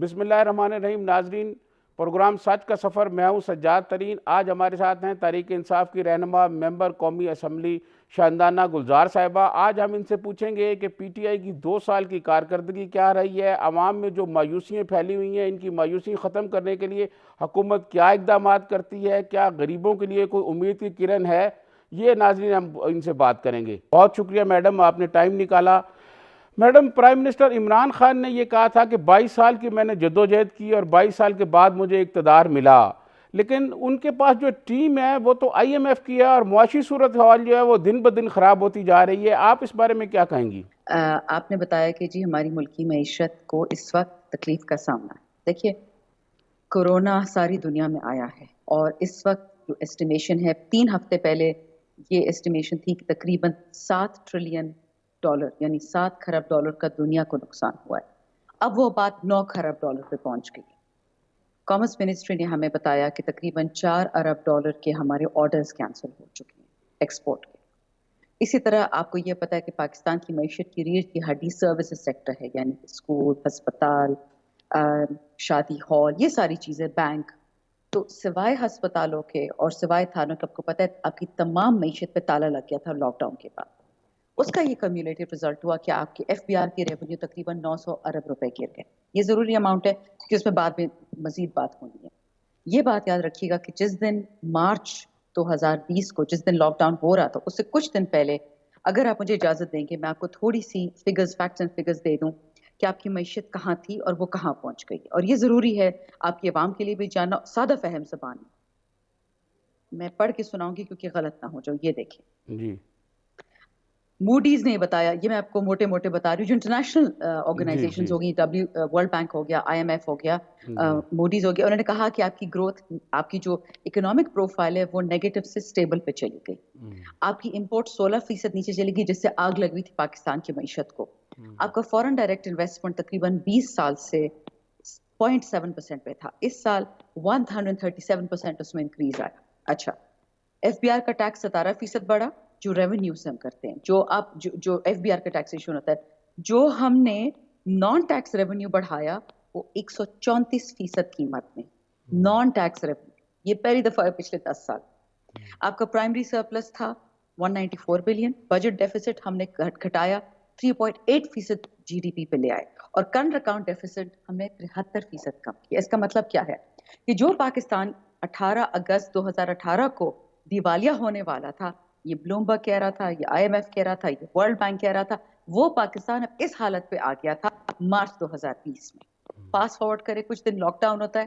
بسم اللہ الرحمن الرحیم. ناظرین، پروگرام سچ کا سفر، میں ہوں سجاد ترین. آج ہمارے ساتھ ہیں تحریک انصاف کی رہنما ممبر قومی اسمبلی شاندانہ گلزار صاحبہ. آج ہم ان سے پوچھیں گے کہ پی ٹی آئی کی 2 سال کی کارکردگی کیا رہی ہے، عوام میں جو مایوسیاں پھیلی ہوئی ہیں ان کی مایوسی ختم کرنے کے لیے حکومت کیا اقدامات کرتی ہے، کیا غریبوں کے لیے کوئی امید کی کرن ہے. یہ ناظرین ہم ان سے بات کریں گے. بہت شکریہ میڈم، آپ نے ٹائم نکالا. Madam, prime minister Imran Khan نے یہ کہا تھا کہ 22 سال کی میں نے جدوجہد کی اور 22 سال کے بعد مجھے اقتدار ملا، لیکن ان کے پاس جو ٹیم ہے وہ تو آئی ایم ایف کی ہے اور معاشی صورتحال جو ہے وہ دن بدن خراب ہوتی جا رہی ہے. آپ اس بارے میں کیا کہیں گی؟ آپ نے بتایا کہ جی ہماری ملکی معیشت کو اس وقت تکلیف کا سامنا ہے. دیکھیے، کورونا ساری دنیا میں آیا ہے اور اس وقت جو اسٹیمیشن ہے 3 ہفتے پہلے یہ اسٹیمیشن تھی کہ تقریباً $7 ٹریلین یعنی $7 کھرب کا دنیا کو نقصان ہوا ہے. اب وہ بات $9 کھرب پہ پہنچ گئی. کامرس منسٹری نے ہمیں بتایا کہ تقریباً $4 ارب کے ہمارے آرڈرز کینسل ہو چکے ہیں ایکسپورٹ کے. اسی طرح آپ کو یہ پتا ہے کہ پاکستان کی معیشت کی ریڑھ کی ہڈی سروسز سیکٹر ہے، یعنی اسکول، ہسپتال، شادی ہال، یہ ساری چیزیں، بینک. تو سوائے ہسپتالوں کے اور سوائے تھانوں کے آپ کو پتا ہے آپ کی تمام معیشت پہ تالا لگ گیا تھا لاک ڈاؤن کے بعد. اس کا یہ کمیولیٹیو رزلٹ ہوا کہ آپ کے ایف بی آر کی ریونیو تقریباً $900 ارب گر گئے. یہ ضروری اماؤنٹ ہے کہ اس میں بعد میں مزید بات ہونی ہے. یہ بات یاد رکھیے گا کہ جس دن مارچ 2020 کو جس دن لاک ڈاؤن ہو رہا تھا اس سے کچھ دن پہلے، اگر آپ مجھے اجازت دیں گے میں آپ کو تھوڑی سی فیکٹس اینڈ فگرز دے دوں کہ آپ کی معیشت کہاں تھی اور وہ کہاں پہنچ گئی. اور یہ ضروری ہے آپ کی عوام کے لیے بھی جاننا، سادہ فہم زبان میں پڑھ کے سناؤں گی کیونکہ غلط نہ ہو جاؤ. یہ دیکھیں جی موڈیز نے بتایا، یہ میں آپ کو موٹے موٹے بتا رہی ہوں، جو انٹرنیشنل جی آرگنائزیشنز جی ہوگی، ورلڈ بینک ہو گیا، آئی ایم ایف ہو گیا، جی موڈیز ہو گیا، انہوں نے کہا کہ آپ کی گروتھ، آپ کی جو اکنامک پروفائل ہے وہ نیگیٹو سے اسٹیبل پہ چلی گئی. آپ کی امپورٹ 16% نیچے چلی گئی جس سے آگ لگ ہوئی تھی پاکستان کی معیشت کو. آپ کا فورن ڈائریکٹ انویسٹمنٹ تقریباً 20 سال سے 0.7% پہ تھا، اس سال 137% اس میں انکریز آیا. اچھا، ایف بی آر کا ٹیکس 17% بڑھا، جو ریونیو سے ہم کرتے ہیں، جو ایف بی آر کا ٹیکسیشن ہوتا ہے. جو ہم نے نان ٹیکس ریونیو بڑھایا وہ 134% قیمت میں، نان ٹیکس ریونیو. یہ پہلی دفعہ ہے پچھلے 10 سال. آپ کا پرائمری سرپلس تھا 194 بلین، بجٹ ڈیفیسٹ ہم نے گھٹایا 3.8% جی ڈی پی پہ لے آئے، اور کرنٹ اکاؤنٹ ڈیفیسٹ ہم نے 73% کم کیا. اس کا مطلب کیا ہے کہ جو پاکستان 18 اگست 2018 کو دیوالیہ ہونے والا تھا، یہ بلومبرگ کہہ رہا تھا، یہ آئی ایم ایف کہہ رہا تھا، یہ ورلڈ بینک کہہ رہا تھا، وہ پاکستان اب اس حالت پہ آ گیا تھا مارچ 2020 میں. فاسٹ فارورڈ کرے کچھ دن لاک ڈاؤن ہوتا ہے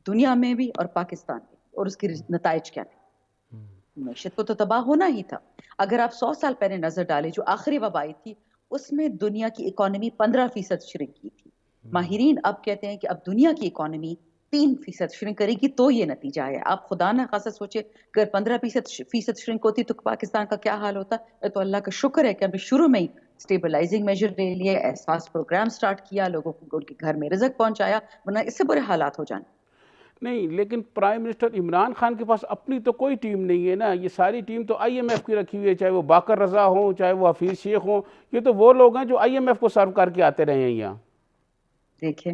دنیا میں بھی اور پاکستان میں، اور اس کے نتائج کیا تھے؟ معیشت کو تو تباہ ہونا ہی تھا. اگر آپ 100 سال پہلے نظر ڈالیں، جو آخری وبا آئی تھی اس میں دنیا کی اکانومی 15% شرنک کی تھی. ماہرین اب کہتے ہیں کہ اب دنیا کی اکانومی 3% شرنک کرے گی تو یہ نتیجہ ہے. آپ خدا نہ خاصا سوچے اگر 15% شرنک ہوتی تو پاکستان کا کیا حال ہوتا. تو اللہ کا شکر ہے کہ ہم نے شروع میں ہی اسٹیبلائزنگ میجر لے لیے، احساس پروگرام سٹارٹ کیا، لوگوں کو ان کے گھر میں رزق پہنچایا، ورنہ اس سے برے حالات ہو جانے. نہیں، لیکن پرائم منسٹر عمران خان کے پاس اپنی تو کوئی ٹیم نہیں ہے نا. یہ ساری ٹیم تو آئی ایم ایف کی رکھی ہوئی ہے، چاہے وہ باقر رضا ہوں، چاہے وہ حفیظ شیخ ہوں. یہ تو وہ لوگ ہیں جو آئی ایم ایف کو سرو کر کے آتے رہے ہیں یہاں. دیکھیں،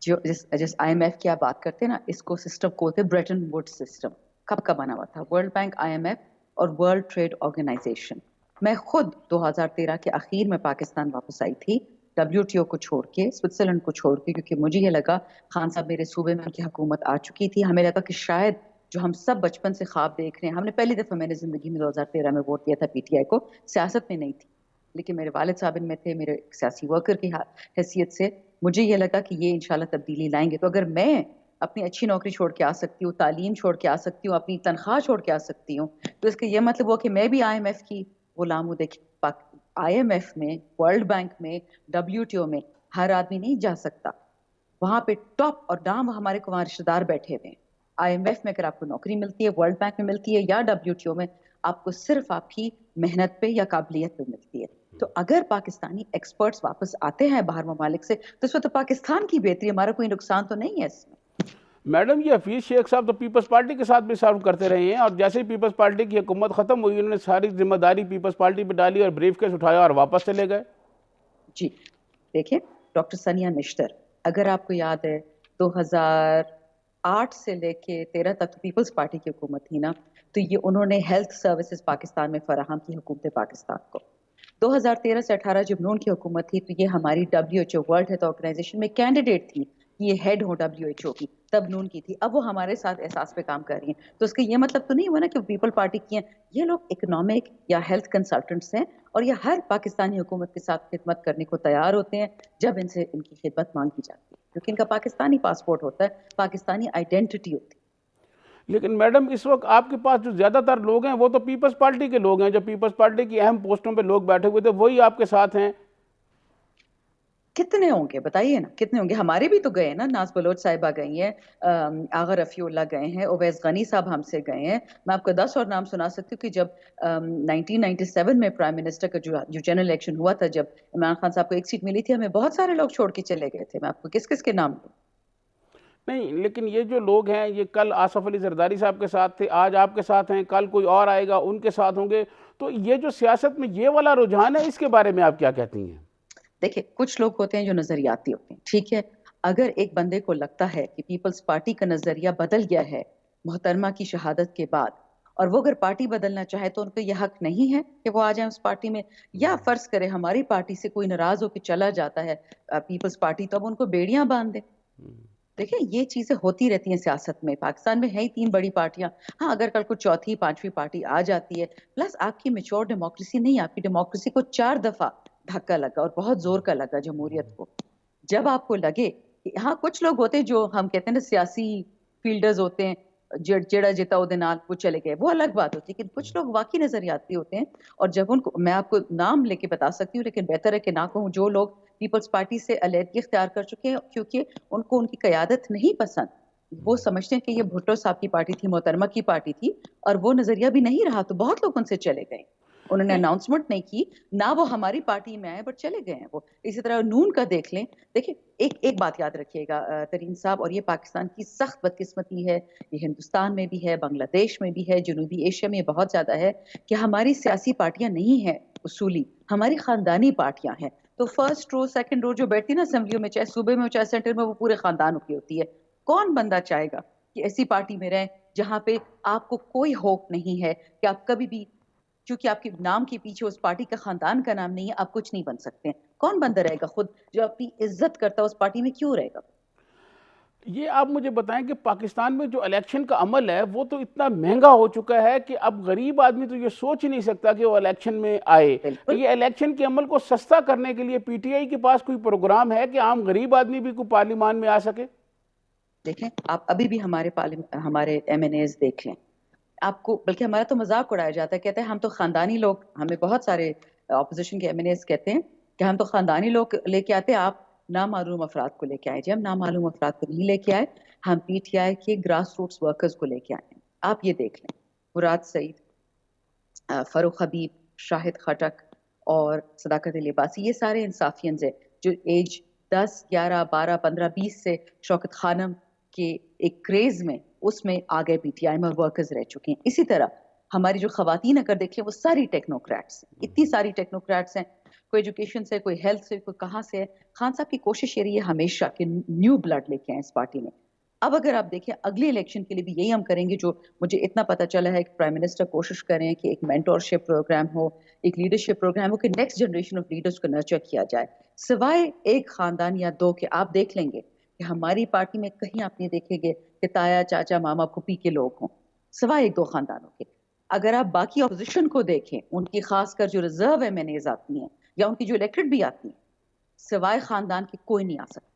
جس آئی ایم ایف کی آپ بات کرتے ہیں نا، اس کو سسٹم کو ہوتے بریٹن ووڈ سسٹم. کب کا بنا ہوا تھا؟ World Bank, I M F اور ورلڈ ٹریڈ آرگنائزیشن. میں خود 2013 کے اخیر میں پاکستان واپس آئی تھی، ڈبلیو ٹی او کو چھوڑ کے، سوئٹزرلینڈ کو چھوڑ کے، کیونکہ مجھے یہ لگا خان صاحب میرے صوبے میں ان کی حکومت آ چکی تھی. ہمیں لگا کہ شاید جو ہم سب بچپن سے خواب دیکھ رہے ہیں، ہم نے پہلی دفعہ میں نے زندگی میں 2013 میں ووٹ دیا تھا پی ٹی آئی کو. سیاست میں نہیں تھی لیکن میرے والد صاحب ان میں تھے، میرے سیاسی ورکر کی حیثیت سے مجھے یہ لگا کہ یہ انشاءاللہ تبدیلی لائیں گے. تو اگر میں اپنی اچھی نوکری چھوڑ کے آ سکتی ہوں، تعلیم چھوڑ کے آ سکتی ہوں، اپنی تنخواہ چھوڑ کے آ سکتی ہوں، تو اس کا یہ مطلب ہوا کہ میں بھی آئی ایم ایف کی غلام ہوں. دیکھیں، آئی ایم ایف میں، ورلڈ بینک میں، ڈبلیو ٹی او میں ہر آدمی نہیں جا سکتا. وہاں پہ ٹاپ اور ڈام ہمارے کو وہاں رشتے دار بیٹھے ہوئے ہیں. آئی ایم ایف میں اگر آپ کو نوکری ملتی ہے، ورلڈ بینک میں ملتی ہے یا ڈبلیو ٹی او میں، آپ کو صرف آپ کی محنت پہ یا قابلیت پہ ملتی ہے. تو اگر پاکستانی ایکسپرٹس واپس آتے ہیں باہر ممالک سے تو اس میں تو پاکستان کی بہتری، ہمارا کوئی نقصان تو نہیں ہے اس میں. میڈم، یہ حفیظ شیخ صاحب تو پیپلز پارٹی کے ساتھ بھی سرو کرتے رہے ہیں، اور جیسے ہی پیپلز پارٹی کی حکومت ختم ہوئی انہوں نے ساری ذمہ داری پیپلز پارٹی پہ ڈالی اور بریف کیس اٹھایا اور واپس چلے گئے. جی دیکھیں، ڈاکٹر ثانیہ نشتر اگر آپ کو یاد ہے 2008 سے لے کے 13 تک تو پیپلز پارٹی کی حکومت تھی نا، تو یہ انہوں نے ہیلتھ سروسز پاکستان میں فراہم کی حکومت پاکستان کو. 2013 سے 18 جب نون کی حکومت تھی تو یہ ہماری WHO ورلڈ ہیلتھ آرگنائزیشن میں کینڈیڈیٹ تھی، یہ ہیڈ ہو WHO کی، تب نون کی تھی. اب وہ ہمارے ساتھ احساس پہ کام کر رہی ہیں، تو اس کا یہ مطلب تو نہیں ہوا نا کہ پیپل پارٹی کی ہیں. یہ لوگ اکنامک یا ہیلتھ کنسلٹنٹس ہیں اور یہ ہر پاکستانی حکومت کے ساتھ خدمت کرنے کو تیار ہوتے ہیں جب ان سے ان کی خدمت مانگی جاتی ہے، کیونکہ ان کا پاکستانی پاسپورٹ ہوتا ہے، پاکستانی آئیڈینٹی ہوتی ہے. لیکن میڈم اس وقت آپ کے پاس جو زیادہ تر لوگ ہیں وہ تو پیپلز پارٹی کے لوگ ہیں، جو پیپلز پارٹی کی اہم پوسٹوں پہ لوگ بیٹھے ہوئے تھے وہی آپ کے ساتھ ہیں. کتنے ہوں گے بتائیے نا، کتنے ہوں گے؟ ہمارے بھی تو گئے نا، ناز بلوچ صاحبہ گئی ہیں، آغا رفیع اللہ گئے ہیں، اویس غنی صاحب ہم سے گئے ہیں. میں آپ کو 10 اور نام سنا سکتی ہوں کہ جب 1997 میں پرائم منسٹر کا جو جنرل الیکشن ہوا تھا، جب عمران خان صاحب کو ایک سیٹ ملی تھی، ہمیں بہت سارے لوگ چھوڑ کے چلے گئے تھے. میں آپ کو کس کس کے نام دوں؟ نہیں، لیکن یہ جو لوگ ہیں یہ کل آصف علی زرداری صاحب کے ساتھ تھے، آج آپ کے ساتھ ہیں، کل کوئی اور آئے گا ان کے ساتھ ہوں گے. تو یہ جو سیاست میں یہ والا رجحان ہے اس کے بارے میں آپ کیا کہتی ہیں؟ دیکھیں، کچھ لوگ ہوتے ہیں جو نظریاتی ہوتے ہیں، ٹھیک ہے. اگر ایک بندے کو لگتا ہے کہ پیپلز پارٹی کا نظریہ بدل گیا ہے محترمہ کی شہادت کے بعد، اور وہ اگر پارٹی بدلنا چاہے تو ان کو یہ حق نہیں ہے کہ وہ آ جائیں اس پارٹی میں. یا فرض کرے ہماری پارٹی سے کوئی ناراض ہو کے چلا جاتا ہے پیپلز پارٹی، تو اب ان کو بیڑیاں باندھ دیں. دیکھیں، یہ چیزیں ہوتی رہتی ہیں سیاست میں. پاکستان میں ہے ہی 3 بڑی پارٹیاں. ہاں، اگر کل کو چوتھی 5ویں پارٹی آ جاتی ہے، پلس آپ کی میچور ڈیموکریسی نہیں، آپ کی ڈیموکریسی کو 4 دفعہ دھکا لگا اور بہت زور کا لگا جمہوریت کو. جب آپ کو لگے کہ ہاں، کچھ لوگ ہوتے ہیں جو ہم کہتے ہیں نا سیاسی فیلڈرز ہوتے ہیں، جیڑا جیتا وہ دنال وہ چلے گئے، وہ الگ بات ہوتی ہے. لیکن کچھ لوگ واقعی نظریاتی ہوتے ہیں، اور جب ان کو میں آپ کو نام لے کے بتا سکتی ہوں، لیکن بہتر ہے کہ نہ کہوں، جو لوگ پیپلز پارٹی سے علیحدگی اختیار کر چکے ہیں کیونکہ ان کی قیادت نہیں پسند. وہ سمجھتے ہیں کہ یہ بھٹو صاحب کی پارٹی تھی، محترمہ کی پارٹی تھی، اور وہ نظریہ بھی نہیں رہا، تو بہت لوگ ان سے چلے گئے. انہوں نے نہیں، اناؤنسمنٹ نہیں کی، نہ وہ ہماری پارٹی میں آئے، بٹ چلے گئے ہیں وہ. اسی طرح نون کا دیکھ لیں. دیکھیں، ایک بات یاد رکھیے گا ترین صاحب، اور یہ پاکستان کی سخت بدقسمتی ہے، یہ ہندوستان میں بھی ہے، بنگلہ دیش میں بھی ہے، جنوبی ایشیا میں بہت زیادہ ہے، کہ ہماری سیاسی پارٹیاں نہیں ہیں اصولی، ہماری خاندانی پارٹیاں ہیں. تو فرسٹ رو سیکنڈ رو جو بیٹھتی نا اسمبلیوں میں، چاہے صوبے میں ہو چاہے سینٹر میں، وہ پورے خاندانوں کی ہوتی ہے. کون بندہ چاہے گا کہ ایسی پارٹی میں رہیں جہاں پہ آپ کو کوئی ہوپ نہیں ہے کہ آپ کبھی بھی، کیونکہ آپ کے نام کے پیچھے اس پارٹی کا خاندان کا نام نہیں ہے، آپ کچھ نہیں بن سکتے ہیں. کون بندہ رہے گا خود جو اپنی عزت کرتا ہے اس پارٹی میں؟ کیوں رہے گا؟ یہ آپ مجھے بتائیں کہ پاکستان میں جو الیکشن کا عمل ہے وہ تو اتنا مہنگا ہو چکا ہے کہ اب غریب آدمی تو یہ سوچ ہی نہیں سکتا کہ وہ الیکشن میں آئے. بالکل. یہ الیکشن کے عمل کو سستا کرنے کے لیے پی ٹی آئی کے پاس کوئی پروگرام ہے کہ عام غریب آدمی بھی کوئی پارلیمان میں آ سکے؟ دیکھیں، آپ ابھی بھی ہمارے ایم این ایز دیکھ لیں. آپ کو بلکہ ہمارا تو مذاق اڑایا جاتا ہے، کہتے ہیں ہم تو خاندانی لوگ، ہمیں بہت سارے اپوزیشن کے ایم این ایز کہتے ہیں کہ ہم تو خاندانی لوگ لے کے آتے، آپ نامعلوم افراد کو لے کے آئے. جی، ہم نامعلوم افراد کو نہیں لے کے آئے، ہم پی ٹی آئی کے گراس روٹس ورکرز کو لے کے آئے ہیں. آپ یہ دیکھ لیں، مراد سعید، فاروق حبیب، شاہد خٹک اور صداقت لباسی، یہ سارے انصافیئنز ہیں جو ایج 10 11 12 15 20 سے شوکت خانم کے ایک کریز میں اس میں آگے پی ٹی آئی میں ورکرز رہ چکے ہیں. اسی طرح ہماری جو خواتین اگر دیکھ لیں وہ ساری ٹیکنوکریٹس ہیں، اتنی ساری ٹیکنوکریٹس ہیں، کوئی ایجوکیشن سے، کوئی ہیلتھ سے، کوئی کہاں سے ہے. خان صاحب کی کوشش یہ رہی ہے ہمیشہ کہ نیو بلڈ لے کے آئیں اس پارٹی میں. اب اگر آپ دیکھیں اگلے الیکشن کے لیے بھی یہی ہم کریں گے. جو مجھے اتنا پتا چلا ہے کہ پرائم منسٹر کوشش کریں کہ ایک مینٹورشپ پروگرام ہو، ایک لیڈرشپ پروگرام ہو کہ نیکسٹ جنریشن آف لیڈرز کو نرچر کیا جائے. سوائے ایک خاندان یا 2 کے آپ دیکھ لیں گے کہ ہماری پارٹی میں کہیں آپ نہیں دیکھیں گے کہ تایا، چاچا، ماما، پھوپھی کے لوگ ہوں، سوائے 1 2 خاندانوں کے. اگر آپ باقی اپوزیشن کو دیکھیں، ان کی خاص کر جو ریزرو ایم این ایز آتی ہیں یا ان کی جو الیکٹڈ بھی آتی ہیں، سوائے خاندان کے کوئی نہیں آ سکتا.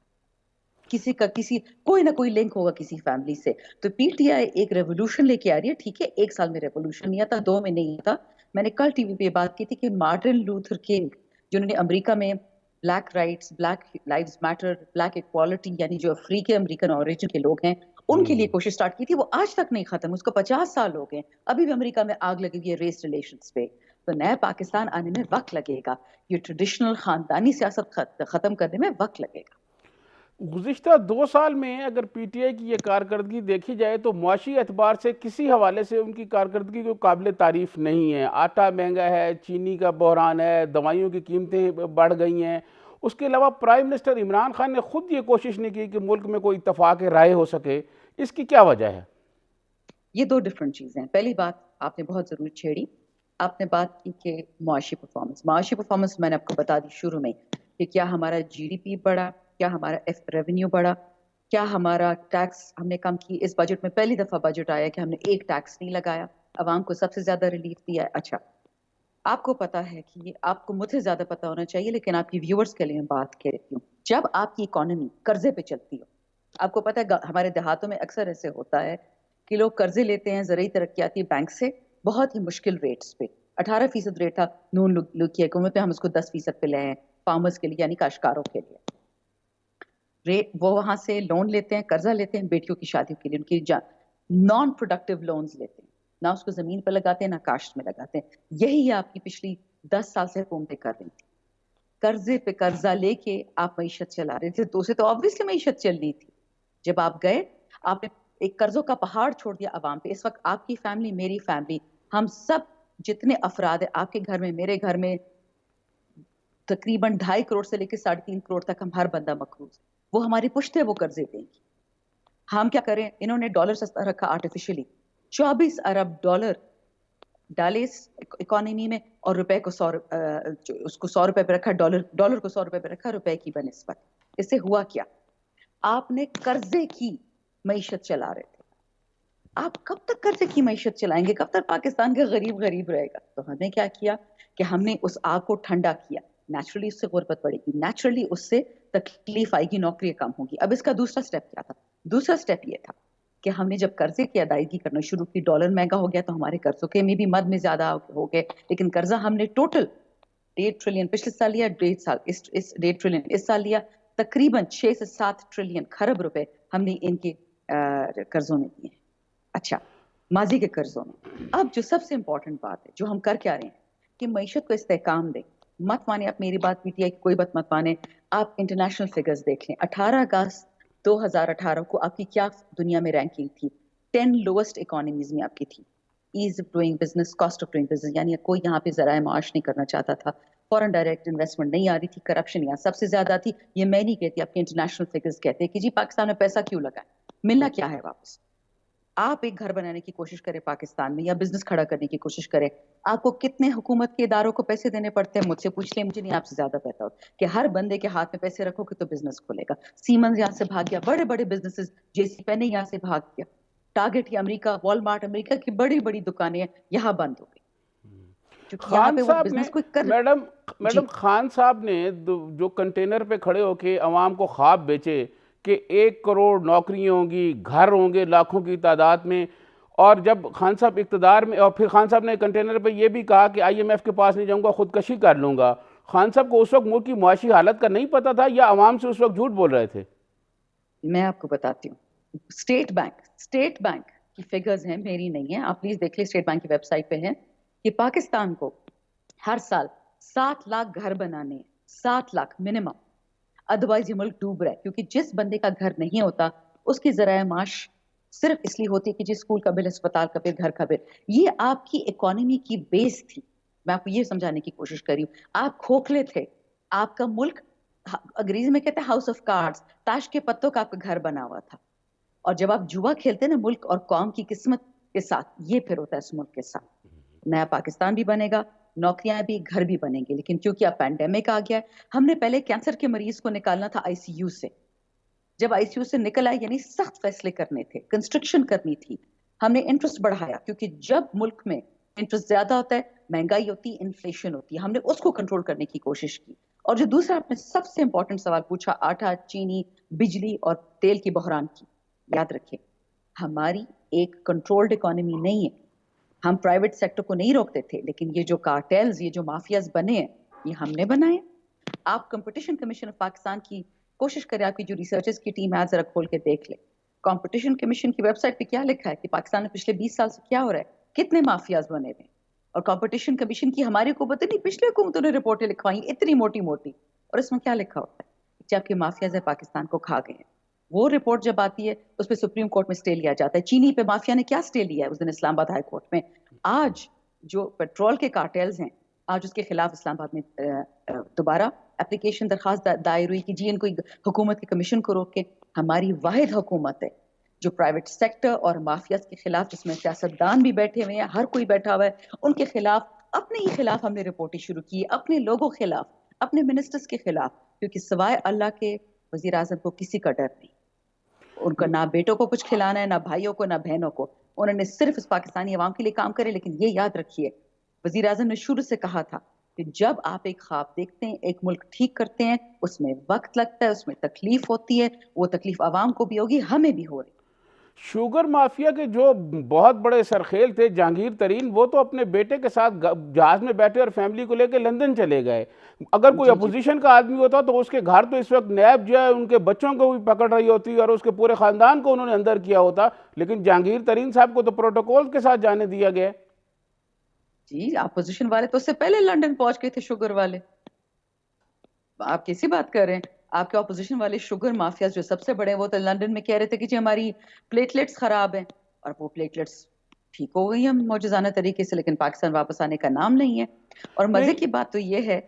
کسی کوئی نہ کوئی لنک ہوگا کسی فیملی سے. تو پی ٹی آئی ایک ریولوشن لے کے آ رہی ہے. ٹھیک ہے، 1 سال میں ریولوشن نہیں آتا، 2 میں نہیں آتا. میں نے کل ٹی وی پہ بات کی تھی کہ مارٹن لوتھر کنگ، جنہوں نے امریکہ میں black rights, black lives matter, black equality, یعنی جو افریقی امریکن اوریجن کے لوگ ہیں ان کے لیے کوشش سٹارٹ کی تھی، وہ آج تک نہیں ختم. اس کو 50 سال ہو گئے، ابھی بھی امریکہ میں آگ لگی ہوئی ہے ریس ریلیشنز پہ. تو نئے پاکستان آنے میں وقت لگے گا، یہ ٹریڈیشنل خاندانی سیاست ختم کرنے میں وقت لگے گا. گزشتہ 2 سال میں اگر پی ٹی آئی کی یہ کارکردگی دیکھی جائے تو معاشی اعتبار سے کسی حوالے سے ان کی کارکردگی کو قابل تعریف نہیں ہے. آٹا مہنگا ہے، چینی کا بحران ہے، دوائیوں کی قیمتیں بڑھ گئی ہیں، اس کے علاوہ پرائم منسٹر عمران خان نے خود یہ کوشش نہیں کی کہ ملک میں کوئی اتفاق رائے ہو سکے، اس کی کیا وجہ ہے؟ یہ دو ڈفرنٹ چیزیں ہیں. پہلی بات آپ نے بہت ضرور چھیڑی، آپ نے بات کی کہ معاشی پرفارمنس میں نے آپ کو بتا دی شروع میں کہ کیا ہمارا جی ڈی پی بڑھا، کیا ہمارا ریونیو بڑھا، کیا ہمارا ٹیکس ہم نے کم کی. اس بجٹ میں پہلی دفعہ بجٹ آیا کہ ہم نے ایک ٹیکس نہیں لگایا، عوام کو سب سے زیادہ ریلیف دیا ہے. اچھا، آپ کو پتا ہے کہ آپ کو مجھ سے زیادہ پتا ہونا چاہیے لیکن آپ کی ویورز کے لیے میں بات کر رہی ہوں. جب آپ کی اکانومی قرضے پہ چلتی ہو، آپ کو پتا ہے ہمارے دیہاتوں میں اکثر ایسے ہوتا ہے کہ لوگ قرضے لیتے ہیں زرعی ترقیاتی بینک سے بہت ہی مشکل ریٹس پہ. 18% ریٹ تھا نون لیگ کی حکومت پہ، ہم اس کو 10% پہ لے آئے فارمرز کے لیے یعنی کاشتکاروں کے لیے. وہ وہاں سے لون لیتے ہیں، قرضہ لیتے ہیں بیٹیوں کی شادیوں کے لیے، ان کی نان پروڈکٹیو لونز لیتے ہیں، نہ اس کو زمین پہ لگاتے ہیں نہ کاشت میں لگاتے ہیں. یہی آپ کی پچھلی 10 سال سے حکومتیں کر رہی تھی، قرضے پہ قرضہ لے کے آپ معیشت چلا رہے تھے. تو اسے تو آبویسلی معیشت چلنی تھی. جب آپ گئے آپ نے ایک قرضوں کا پہاڑ چھوڑ دیا عوام پہ. اس وقت آپ کی فیملی، میری فیملی، ہم سب جتنے افراد ہیں آپ کے گھر میں، میرے گھر میں، تقریباً 2.5 کروڑ سے لے کے 3.5 کروڑ تک ہم ہر بندہ مقروض. وہ ہماری پشتے وہ قرضے دیں گی. ہم کیا کریں؟ انہوں نے ڈالر سستا رکھا آرٹیفیشلی، 24 ارب ڈالر ڈالے اس اکانومی میں اور روپے کو اس کو 100 روپے پہ رکھا، ڈالر کو 100 روپے پہ رکھا روپے کی بنسبت. اس سے ہوا کیا؟ آپ نے قرضے کی معیشت چلا رہے تھے. آپ کب تک قرضے کی معیشت چلائیں گے؟ کب تک پاکستان کا غریب رہے گا؟ تو ہم نے کیا کیا کہ ہم نے اس آگ کو ٹھنڈا کیا. نیچرلی اس سے غربت بڑھے گی، نیچرلی اس سے تکلیف آئے گی، نوکریاں کم ہوگی. اب اس کا دوسرا سٹیپ کیا تھا؟ دوسرا سٹیپ یہ تھا کہ ہم نے جب قرضے کی ادائیگی کرنا شروع کی، ڈالر مہنگا ہو گیا تو ہمارے قرضوں کے میں بھی مد میں زیادہ ہو گئے. لیکن قرضہ ہم نے ٹوٹل 1.5 ٹریلین پچھلے سال لیا، 1.5 ٹریلین اس سال لیا، تقریباً 6 سے 7 ٹریلین خرب روپے ہم نے ان کے قرضوں میں دیے. اچھا، ماضی کے قرضوں میں. اب جو سب سے امپورٹنٹ بات ہے جو ہم کر کیا رہے ہیں کہ معیشت کو استحکام دیں. مت مانے آپ میری بات، پی ٹی آئی کی کوئی بات مت مانے. آپ انٹرنیشنل فگرز دیکھ لیں. 18 اگست 2018 کو آپ کی کیا دنیا میں رینکنگ تھی؟ 10 لوئسٹ اکانومیز میں آپ کی تھی. As of doing business, cost of doing business, یعنی کوئی یہاں پہ ذرائع معاش نہیں کرنا چاہتا تھا. فورن ڈائریکٹ انویسٹمنٹ نہیں آ رہی تھی. کرپشن یہاں سب سے زیادہ تھی. یہ میں نہیں کہتی، آپ کے انٹرنیشنل فگرز کہتے ہیں کہ جی پاکستان میں پیسہ کیوں لگا ہے، ملنا کیا ہے واپس. آپ ایک گھر بنانے کی کوشش کریں پاکستان میں یا بزنس کھڑا کرنے کی کوشش کریں، آپ کو کتنے حکومت کے اداروں کو پیسے دینے پڑتے ہیں؟ مجھ سے پوچھ لیں، مجھے نہیں آپ سے زیادہ پتا ہو کہ ہر بندے کے ہاتھ میں پیسے رکھو گے تو بزنس کھلے گا. سیمنز یہاں سے بھاگ گیا، بڑے بڑے بزنسز، جے سی پینی یہاں سے بھاگ گیا. ٹارگٹ امریکہ، والمارٹ امریکہ کی بڑی بڑی دکانیں یہاں بند ہو گئی کیونکہ یہاں خان پہ وہ صاحب نے بزنس کوئی کر. جی میڈم خان صاحب نے جو کنٹینر پہ کھڑے ہو کے عوام کو خواب بیچے کہ 1 کروڑ نوکریاں ہوں گی، گھر ہوں گے لاکھوں کی تعداد میں، اور جب خان صاحب اقتدار میں، اور پھر خان صاحب نے کنٹینر پہ یہ بھی کہا کہ آئی ایم ایف کے پاس نہیں جاؤں گا، خودکشی کر لوں گا. خان صاحب کو اس وقت ملک کی معاشی حالت کا نہیں پتا تھا یا عوام سے اس وقت جھوٹ بول رہے تھے؟ میں آپ کو بتاتی ہوں. اسٹیٹ بینک کی فگرز ہیں، میری نہیں ہیں، آپ پلیز دیکھ لیں، اسٹیٹ بینک کی ویب سائٹ پہ ہیں کہ پاکستان کو ہر سال 7 لاکھ گھر بنانے ہیں، 7 لاکھ منیمم. ادروائز یہ ملک ڈوب رہا ہے کیونکہ جس بندے کا گھر نہیں ہوتا اس کی ذرائع معاش صرف اس لیے ہوتی ہے کہ جس اسکول کا بل، اسپتال کا بل، گھر کا بل. یہ آپ کی اکانومی کی بیس تھی. میں آپ کو یہ سمجھانے کی کوشش کر رہی ہوں. آپ کھوکھلے تھے. آپ کا ملک انگریزی میں کہتے ہیں ہاؤس آف کارڈز، تاش کے پتوں کا آپ کا گھر بنا ہوا تھا. اور جب آپ جوا کھیلتے ہیں نا ملک اور قوم کی قسمت کے ساتھ، یہ پھر ہوتا ہے اس ملک کے ساتھ. نیا پاکستان بھی بنے گا، نوکریاں بھی، گھر بھی بنیں گے. لیکن کیونکہ اب پینڈیمک آ گیا ہے، ہم نے پہلے کینسر کے مریض کو نکالنا تھا آئی سی یو سے. جب آئی سی یو سے نکل آئے یعنی سخت فیصلے کرنے تھے، کنسٹرکشن کرنی تھی، ہم نے انٹرسٹ بڑھایا کیونکہ جب ملک میں انٹرسٹ زیادہ ہوتا ہے مہنگائی ہوتی ہے، انفلیشن ہوتی ہے. ہم نے اس کو کنٹرول کرنے کی کوشش کی. اور جو دوسرا آپ نے سب سے امپورٹنٹ سوال پوچھا، آٹا، چینی، بجلی اور تیل کی بحران کی، یاد رکھیں ہماری ایک کنٹرولڈ اکانومی نہیں ہے. ہم پرائیویٹ سیکٹر کو نہیں روکتے تھے، لیکن یہ جو کارٹیلز، یہ جو مافیاز بنے ہیں، یہ ہم نے بنائے. آپ کمپٹیشن کمیشن آف پاکستان کی کوشش کریں، آپ کی جو ریسرچرز کی ٹیم ہے ذرا کھول کے دیکھ لیں. کمپٹیشن کمیشن کی ویب سائٹ پہ کیا لکھا ہے کہ پاکستان میں پچھلے 20 سال سے کیا ہو رہا ہے، کتنے مافیاز بنے ہوئے ہیں. اور کمپٹیشن کمیشن کی ہماری حکومت نہیں، پچھلی حکومتوں نے رپورٹیں لکھوائی اتنی موٹی موٹی، اور اس میں کیا لکھا ہوتا ہے کہ آپ کے مافیاز پاکستان کو کھا گئے ہیں. وہ رپورٹ جب آتی ہے اس پہ سپریم کورٹ میں سٹے لیا جاتا ہے. چینی پہ مافیا نے کیا سٹے لیا ہے اس دن اسلام آباد ہائی کورٹ میں. آج جو پیٹرول کے کارٹیلز ہیں، آج اس کے خلاف اسلام آباد میں دوبارہ اپلیکیشن درخواست دائر ہوئی کہ جی ان کو حکومت کے کمیشن کو روک کے. ہماری واحد حکومت ہے جو پرائیویٹ سیکٹر اور مافیاز کے خلاف, جس میں سیاستدان بھی بیٹھے ہوئے ہیں, ہر کوئی بیٹھا ہوا ہے, ان کے خلاف, اپنے ہی خلاف ہم نے رپورٹیں شروع کی, اپنے لوگوں خلاف, اپنے منسٹرز کے خلاف, کیونکہ سوائے اللہ کے وزیر اعظم کو کسی کا ڈر نہیں. ان کا نہ بیٹوں کو کچھ کھلانا ہے, نہ بھائیوں کو, نہ بہنوں کو. انہوں نے صرف اس پاکستانی عوام کے لیے کام کرے. لیکن یہ یاد رکھیے, وزیر اعظم نے شروع سے کہا تھا کہ جب آپ ایک خواب دیکھتے ہیں, ایک ملک ٹھیک کرتے ہیں, اس میں وقت لگتا ہے, اس میں تکلیف ہوتی ہے, وہ تکلیف عوام کو بھی ہوگی, ہمیں بھی ہو رہی. شوگر مافیا کے جو بہت بڑے سرخیل تھے جہانگیر ترین, وہ تو اپنے بیٹے کے ساتھ جہاز میں بیٹھے اور فیملی کو لے کے لندن چلے گئے. اگر کوئی اپوزیشن کا آدمی ہوتا تو اس کے گھر تو اس وقت نیب جو ہے ان کے بچوں کو بھی پکڑ رہی ہوتی اور اس کے پورے خاندان کو انہوں نے اندر کیا ہوتا. لیکن جہانگیر ترین صاحب کو تو پروٹوکول کے ساتھ جانے دیا گیا. جی اپوزیشن والے تو اس سے پہلے لندن پہنچ گئے تھے, شوگر والے. آپ کیسی بات کر رہے ہیں؟ آپ کے اپوزیشن والے شوگر مافیاز جو سب سے بڑے ہیں, وہ تو لندن میں کہہ رہے تھے کہ جی ہماری پلیٹلیٹس خراب ہیں, اور وہ پلیٹلیٹس ٹھیک ہو گئی ہیں معجزانہ طریقے سے, لیکن پاکستان واپس آنے کا نام نہیں ہے. اور مزے کی بات تو یہ ہے,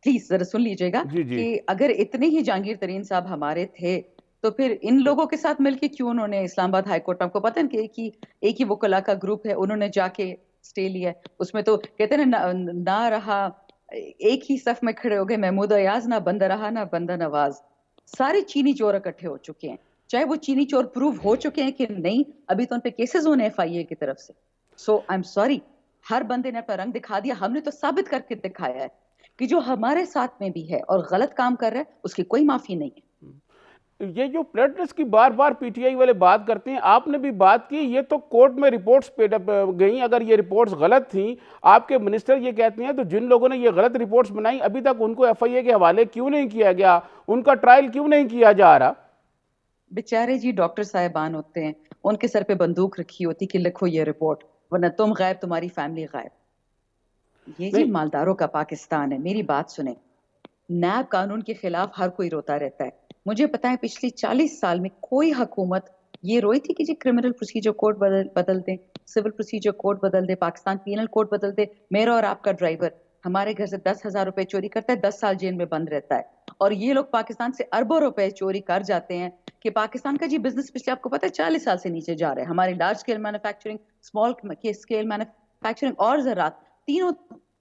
پلیز ذرا سن لیجئے گا, کہ اگر اتنے ہی جہانگیر ترین صاحب ہمارے تھے تو پھر ان لوگوں کے ساتھ مل کے کیوں انہوں نے اسلام آباد ہائی کورٹ, آپ کو پتہ ہے کہ ایک ہی وکلاء کا گروپ ہے, انہوں نے جا کے سٹے لیا. اس میں تو کہتے ہیں نہ رہا ایک ہی صف میں کھڑے ہو گئے محمود ایاز, نہ بندہ رہا نہ بندہ نواز. سارے چینی چور اکٹھے ہو چکے ہیں, چاہے وہ چینی چور پروو ہو چکے ہیں کہ نہیں, ابھی تو ان پہ کیسز ہونے FIA کی طرف سے. سو آئی ایم سوری, ہر بندے نے اپنا رنگ دکھا دیا. ہم نے تو ثابت کر کے دکھایا ہے کہ جو ہمارے ساتھ میں بھی ہے اور غلط کام کر رہا ہے, اس کی کوئی معافی نہیں ہے. یہ جو پلیٹلیٹس کی بار بار PTI والے بات کرتے ہیں, آپ نے بھی بات کی, یہ تو کورٹ میں رپورٹس گئیں. اگر یہ رپورٹس غلط تھیں, آپ کے منسٹر یہ کہتے ہیں, تو جن لوگوں نے یہ غلط رپورٹس بنائی ابھی تک ان کو FIA کے حوالے کیوں نہیں کیا گیا, ان کا ٹرائل کیوں نہیں کیا جا رہا؟ بیچارے جی ڈاکٹر صاحبان ہوتے ہیں, ان کے سر پہ بندوق رکھی ہوتی کہ لکھو یہ رپورٹ, ورنہ تم غائب, تمہاری فیملی غائب. یہ جی مالداروں کا پاکستان ہے. میری بات سنیں, نیب قانون کے خلاف ہر کوئی روتا رہتا ہے. مجھے پتا ہے پچھلی 40 سال میں کوئی حکومت یہ روئی تھی کہ جی کرمنل پروسیجر کوڈ بدل دیں, سول پروسیجر کوڈ بدل دیں, پاکستان پینل کوڈ بدل دیں. میرا اور آپ کا ڈرائیور ہمارے گھر سے 10,000 روپے چوری کرتا ہے, 10 سال جیل میں بند رہتا ہے, اور یہ لوگ پاکستان سے اربوں روپے چوری کر جاتے ہیں. کہ پاکستان کا جی بزنس پچھلے, آپ کو پتا ہے 40 سال سے نیچے جا رہے ہیں. ہماری large scale manufacturing, small scale manufacturing اور زراعت, تینوں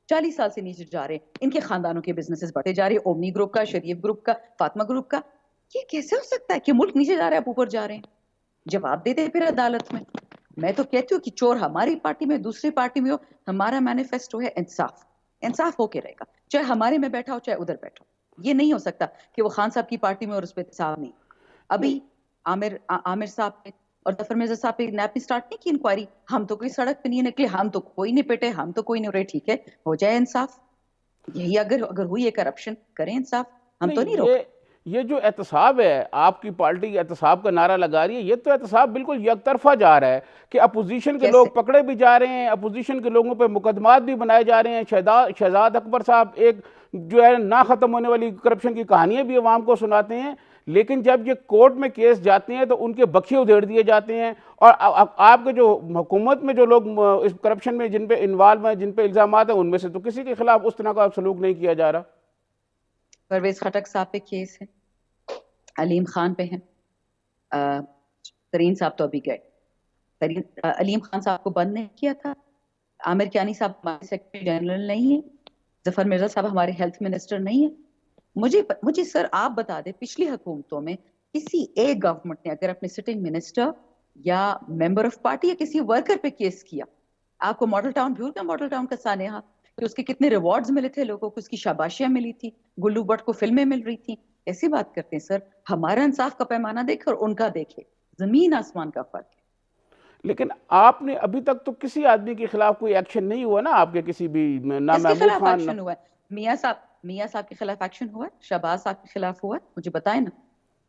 40 سال سے نیچے جا رہے ہیں. ان کے خاندانوں کے بزنسز بڑھتے جا رہے ہیں, اومنی گروپ کا, شریف گروپ کا, فاطمہ گروپ کا. یہ کیسے ہو سکتا ہے کہ ملک نیچے جا رہا ہے, آپ اوپر جا رہے ہیں؟ جواب دے دیں پھر عدالت میں. میں تو کہتی ہوں کہ چور ہماری پارٹی میں, دوسری پارٹی میں ہو, ہمارا مینیفیسٹو ہے انصاف. انصاف ہو کے رہے گا, چاہے ہمارے میں بیٹھا ہو چاہے ادھر بیٹھا ہو. یہ نہیں ہو سکتا کہ وہ خان صاحب کی پارٹی میں اور اس پہ انصاف نہیں. ابھی عامر صاحب پہ اور ظفر مرزا صاحب پہ نیب نے سٹارٹ نہیں کی انکوائری. ہم تو کوئی سڑک پہ نہیں نکلے, ہم تو کوئی نہیں پٹے, ہم تو کوئی نہیں رہے. ٹھیک ہے, ہو جائے انصاف. یہی اگر ہوئی ہے کرپشن, کریں انصاف, ہم تو نہیں روک. یہ جو احتساب ہے, آپ کی پارٹی احتساب کا نعرہ لگا رہی ہے, یہ تو احتساب بالکل یک طرفہ جا رہا ہے کہ اپوزیشن کے لوگ پکڑے بھی جا رہے ہیں, اپوزیشن کے لوگوں پہ مقدمات بھی بنائے جا رہے ہیں. شہزاد اکبر صاحب ایک جو ہے نہ ختم ہونے والی کرپشن کی کہانیاں بھی عوام کو سناتے ہیں, لیکن جب یہ کورٹ میں کیس جاتے ہیں تو ان کے بکھے ادھیڑ دیے جاتے ہیں. اور آپ کے جو حکومت میں جو لوگ اس کرپشن میں جن پہ انوالو ہیں, جن پہ الزامات ہیں, ان میں سے تو کسی کے خلاف اس طرح کا سلوک نہیں کیا جا رہا. پرویز خٹک صاحب پہ کیس ہے, علیم خان پہ ہیں, ترین صاحب تو ابھی گئے. علیم خان صاحب کو بند نہیں کیا تھا. عامر کیانی صاحب ہمارے سیکرٹری جنرل نہیں ہیں. ظفر مرزا صاحب ہمارے ہیلتھ منسٹر نہیں ہیں. مجھے سر آپ بتا دیں, پچھلی حکومتوں میں کسی ایک گورنمنٹ نے اگر اپنے سٹنگ منسٹر یا ممبر آف پارٹی یا کسی ورکر پہ کیس کیا, آپ کو ماڈل ٹاؤن بھول گیا, ماڈل ٹاؤن کا سانحہ, کہ اس کے کتنے ریوارڈز ملے تھے لوگوں کو, اس کی شاباشیاں ملی تھی, گلو بٹ کو فلمیں مل رہی تھیں. ایسی بات کرتے ہیں سر. ہمارا انصاف کا پیمانہ دیکھے اور ان کا دیکھے, زمین آسمان کا فرق ہے. لیکن آپ نے ابھی تک تو کسی آدمی کے خلاف کوئی ایکشن نہیں ہوا نا, آپ کے کسی بھی, نہ کس کے محمود خلاف خان, ایکشن ہوا ہے؟ میاں صاحب کے خلاف ایکشن ہوا ہے, شہباز صاحب کے خلاف ہوا ہے, مجھے بتائیں نا.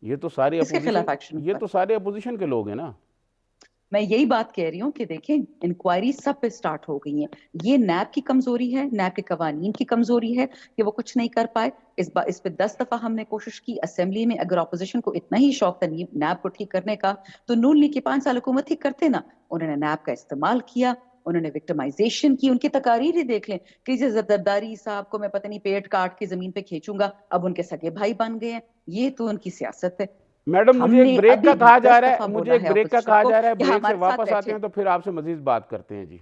یہ تو سارے کس کے خلاف ایکشن ہوا ہے؟ یہ تو سارے اپوزیشن کے لوگ ہیں نا. میں یہی بات کہہ رہی ہوں کہ دیکھیں انکوائری سب پہ سٹارٹ ہو گئی ہیں. یہ نیب کی کمزوری ہے, نیب کے قوانین کی کمزوری ہے کہ وہ کچھ نہیں کر پائے. اس پہ 10 دفعہ ہم نے کوشش کی اسمبلی میں. اگر اپوزیشن کو اتنا ہی شوق تھا نیب کو ٹھیک کرنے کا, تو نون لیگ کی 5 سال حکومت ٹھیک کرتے نا. انہوں نے نیب کا استعمال کیا, انہوں نے وکٹمائزیشن کی. ان کی تقاریر ہی دیکھ لیں کہ زرداری صاحب کو میں پتہ نہیں پیٹ کاٹ کے زمین پہ کھینچوں گا, اب ان کے سگے بھائی بن گئے ہیں. یہ تو ان کی سیاست ہے. میڈم ہم مجھے ایک نے بریک کا ابھی بھی کہا 10 جا رہا دفعہ ہے, بولا ہے بریک کا اپوزیشن کہا کو جا رہا ہے, کہ بریک سے ہمارے ساتھ واپس آتے بیٹھے. ہیں تو پھر آپ سے مزید بات کرتے ہیں. جی